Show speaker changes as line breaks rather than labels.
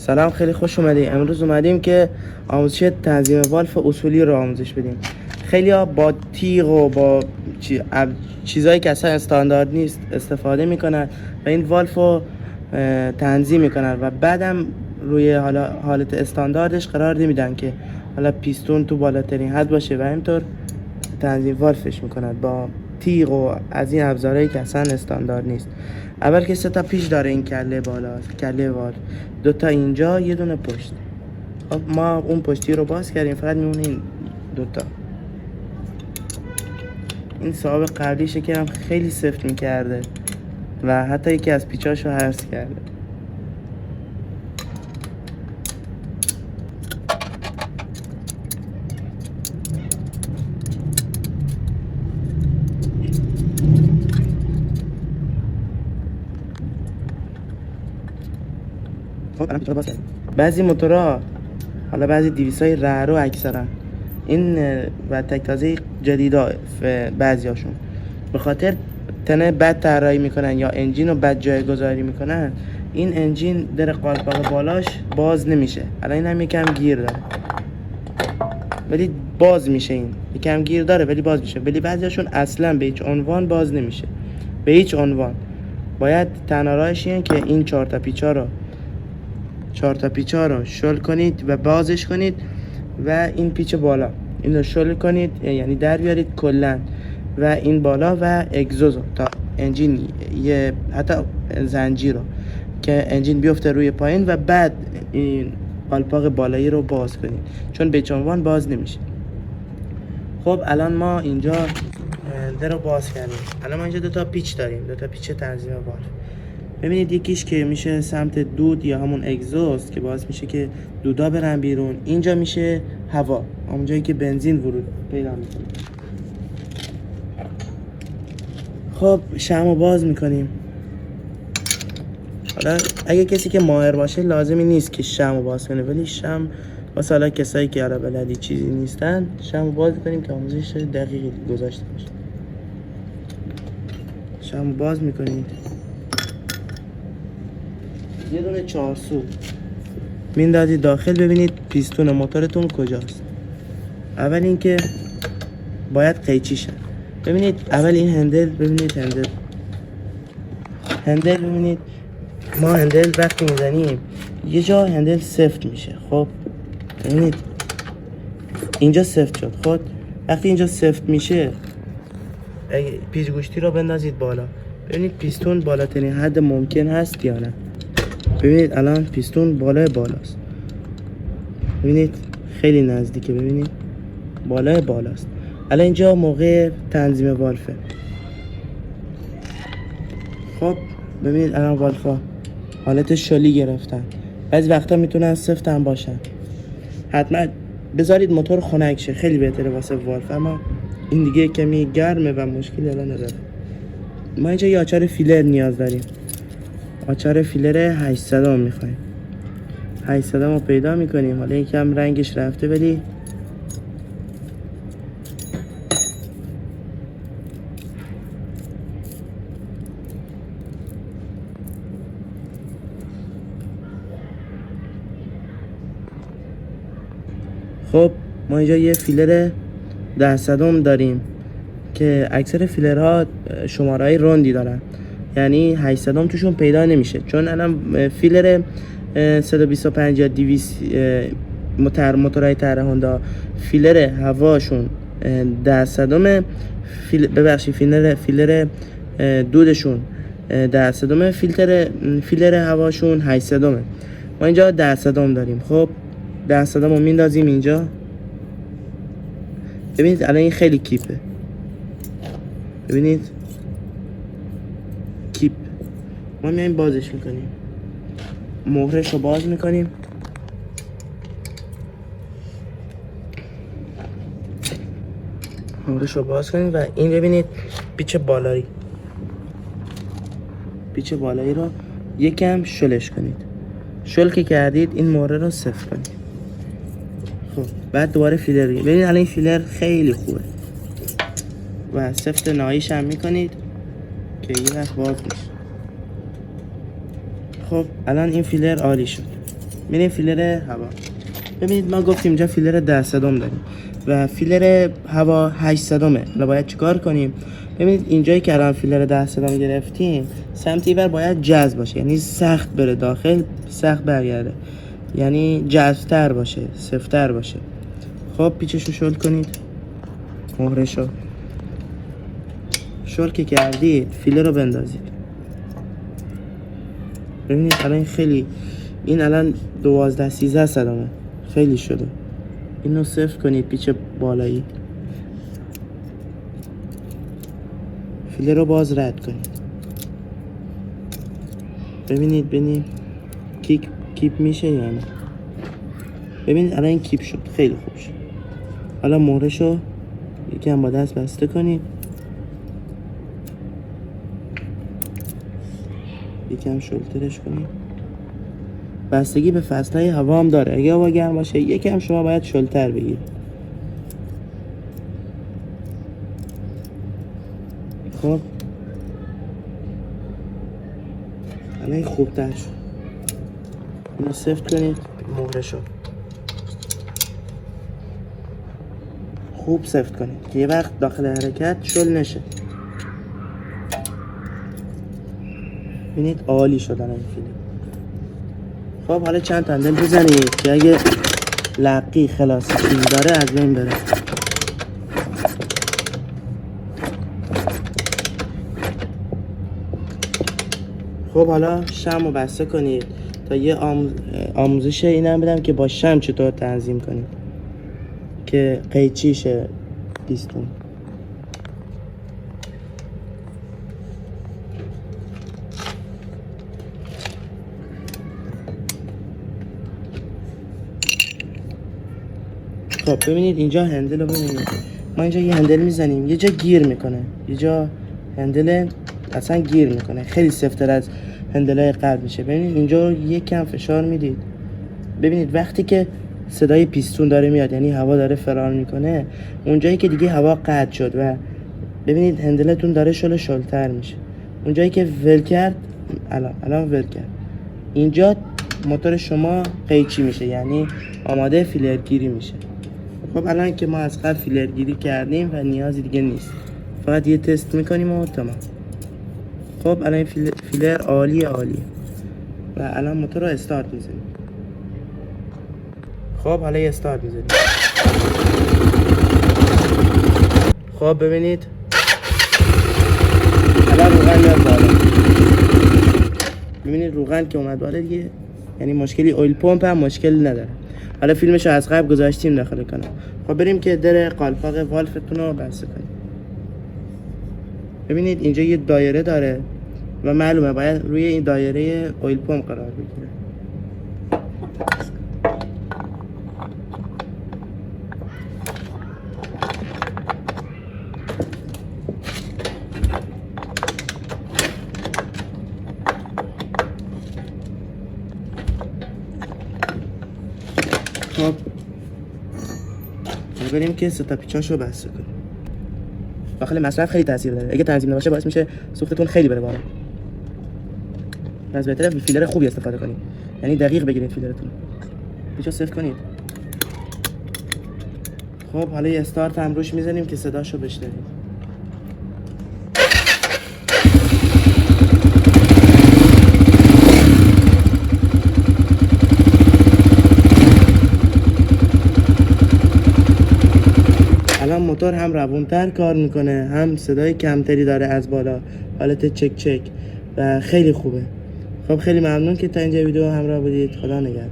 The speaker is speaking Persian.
سلام، خیلی خوش اومدید. امروز اومدیم که آموزش تنظیم والف اصولی رو آموزش بدیم. خیلی ها با تیغ و با چیزایی که اصلا استاندارد نیست استفاده میکنن و این والف رو تنظیم میکنن و بعدم روی حالت استانداردش قرار نمیدن که حالا پیستون تو بالاترین حد باشه و اینطور تنظیم والفش میکنن با تیغ و از این ابزارهایی که اصلا استاندارد نیست. اول که 3 تا پیچ داره این کله بالا، کله والف 2 تا اینجا، یه دونه پشت. خب ما اون پشتی رو باز کردیم، فقط میمونه این 2 تا. این صاحب قبلیشه که هم خیلی سفت میکرده و حتی یکی از پیچاشو هرس کرده. خب الان پیچا رو باز کردیم. بعضی موتورها، حالا بعضی 200 های رعرو اکثرا این و تک تازه جدیدا بعضیاشون به خاطر تنه بد طراحی میکنن یا انجین رو بد جایگذاری میکنن، این انجین در قالپاق بالاش باز نمیشه. الان این هم یکم گیر داره ولی باز میشه، این یکم گیر داره ولی باز میشه، ولی بعضیاشون اصلا به هیچ عنوان باز نمیشه. به هیچ عنوان. باید تنها راهش اینه که این 4 تا پیچا رو شل کنید و بازش کنید و این پیچ بالا این رو شل کنید، یعنی در بیارید کلن، و این بالا و اگزوز تا انجین یه حتی زنجیر رو که انجین بیفته روی پایین و بعد این قالپاق بالایی رو باز کنید، چون به چنوان باز نمیشه. خب الان ما اینجا در رو باز کردیم. الان ما اینجا 2 تا پیچ داریم، 2 تا پیچ تنظیم والف. ببینید یکیش که میشه سمت دود یا همون اگزوست که باعث میشه که دودا برن بیرون، اینجا میشه هوا، اونجایی که بنزین ورود پیدا میکنه. خب شمعو باز میکنیم. حالا اگه کسی که ماهر باشه لازمی نیست که شمعو باز کنه، ولی شمع واسه حالا کسایی که حالا بلدی چیزی نیستن شمعو باز کنیم که آموزش دقیقی گذاشته باشه. شمعو باز میکنید، یه دونه 4 سو میندازید داخل، ببینید پیستون موتورتون کجاست. اول اینکه باید قیچی شن. ببینید اول این هندل، ببینید هندل ببینید ما هندل وقتی میزنیم یه جا هندل سفت میشه. خب ببینید اینجا سفت شد. خب وقتی اینجا سفت میشه پیچ گوشتی رو بندازید بالا، ببینید پیستون بالاترین حد ممکن هست یا نه. ببینید الان پیستون بالاست، ببینید خیلی نزدیکه، ببینید بالاست. الان اینجا موقع تنظیم والفه. خب ببینید الان والفا حالت شلی گرفتن، بعضی وقتا میتونن سفت هم باشن. حتما بذارید موتور خنک شه، خیلی بهتره واسه والف، اما این دیگه کمی گرمه و مشکلی الان نداره. ما اینجا یه آچار فیلر نیاز داریم. آچار فیلر 800 میخوایم. 800 رو پیدا میکنیم. حالا یکم رنگش رفته ولی خب ما اینجا یه فیلر 10 داریم که اکثر فیلرها شماره‌های روندی دارن، یعنی 800 توشون پیدا نمیشه، چون الان فیلر 125 یا 200 موتورهای طرح هوندا فیلر هواشون 10 ببخشید فیلر دودشون 10 فیلر هواشون 800. ما اینجا 10 داریم. خب 10 رو میندازیم اینجا. ببینید الان این خیلی کیپه، ببینید کیپ. ما میایم بازش میکنیم، مهرش رو باز میکنیم. مهرش رو باز کنیم و این ببینید پیچ بالایی رو یکم شلش کنید. شل که کردید این مهره رو صفر کنید. خب بعد دوباره فیلر ببینید الان این فیلر خیلی خوبه و سفت نهاییش هم میکنید که یه وقت باز میشه. خب الان این فیلر عالی شد. میریم فیلر هوا. ببینید ما گفتیم اینجا فیلر 10 صدم داریم و فیلر هوا 8 صدمه. حالا باید چیکار کنیم؟ ببینید اینجایی که الان فیلر 10 صدم گرفتیم سمت اینور باید جذب باشه، یعنی سخت بره داخل، سخت برگرده، یعنی جذب‌تر باشه، سفت‌تر باشه. خب پیچشو شل کنید، مهرشو شل که کردید فیلر رو بندازید. ببینید الان خیلی، این الان 12-13 صدمه، خیلی شده. اینو سفت کنید پیچ بالایی، فیلر رو باز رد کنید. ببینید کیپ میشه یا نه. ببینید الان این کیپ شد، خیلی خوب شد. حالا مهرشو یکم با دست بسته کنید، یکم شلترش کنید. بستگی به فصلهای هوا هم داره، اگه هوا گرم باشه یکم شما باید شلتر بگیرید. خب الان خوبتر شد. اینو سفت کنید، مهرشو خوب سفت کنید که یه وقت داخل حرکت شل نشه. ببینید عالی شدن این فیلم. خب حالا چند تا اندل بزنید که اگه لقی خلاصی چیزی داره از بین بره. خب حالا شمع رو بسته کنید تا یه آموزش اینم بدم که با شمع چطور تنظیم کنید که قیچی شه پیستون. خب ببینید اینجا هندل رو ببینید، ما اینجا یه هندل میزنیم یه جا گیر میکنه، یه جا هندل اصلا گیر میکنه، خیلی سفت‌تر از هندلای قبل میشه. ببینید اینجا یک کم فشار میدید، ببینید وقتی که صدای پیستون داره میاد یعنی هوا داره فرار میکنه، اونجایی که دیگه هوا قطع شد و ببینید هندلتون داره شلتر میشه. اونجایی که ول کرد، الان ول کرد، اینجا موتور شما قیچی میشه، یعنی آماده فیلرگیری میشه. خب الان که ما از قبل فیلرگیری کردیم و نیازی دیگه نیست، فقط یه تست میکنیم و تمام. خب الان این فیلر عالیه و الان موتور رو استارت میزنیم. خب حالا یه استارت میزنیم. خب ببینید الان روغن میاد بالا. ببینید روغن که اومد بالا دیگه، یعنی مشکلی اویل پمپ هم مشکلی نداره. حالا فیلمشو از قبل گذاشتیم داخل کانال. خب بریم که در قالپاق والفتون رو بسته کنیم. ببینید اینجا یه دایره داره و معلومه باید روی این دایره اویل پمپ قرار بگیره. خب بریم که سه تا پیچاشو بسته کنیم. داخل مصرف خیلی تاثیر داره، اگه تنظیم نباشه باعث میشه سوختتون خیلی بره بالا. از بهتره فیلر خوبی استفاده کنید، یعنی دقیق بگیرید فیلرتون. پیچو صفر کنید. خب حالا یه استارت هم روش میزنیم که صداشو بشنوید. الان موتور هم روونتر کار میکنه، هم صدای کمتری داره از بالا، حالت چک و خیلی خوبه. خب خیلی ممنون که تا اینجا ویدیو همراه بودید. خدا نگهدار.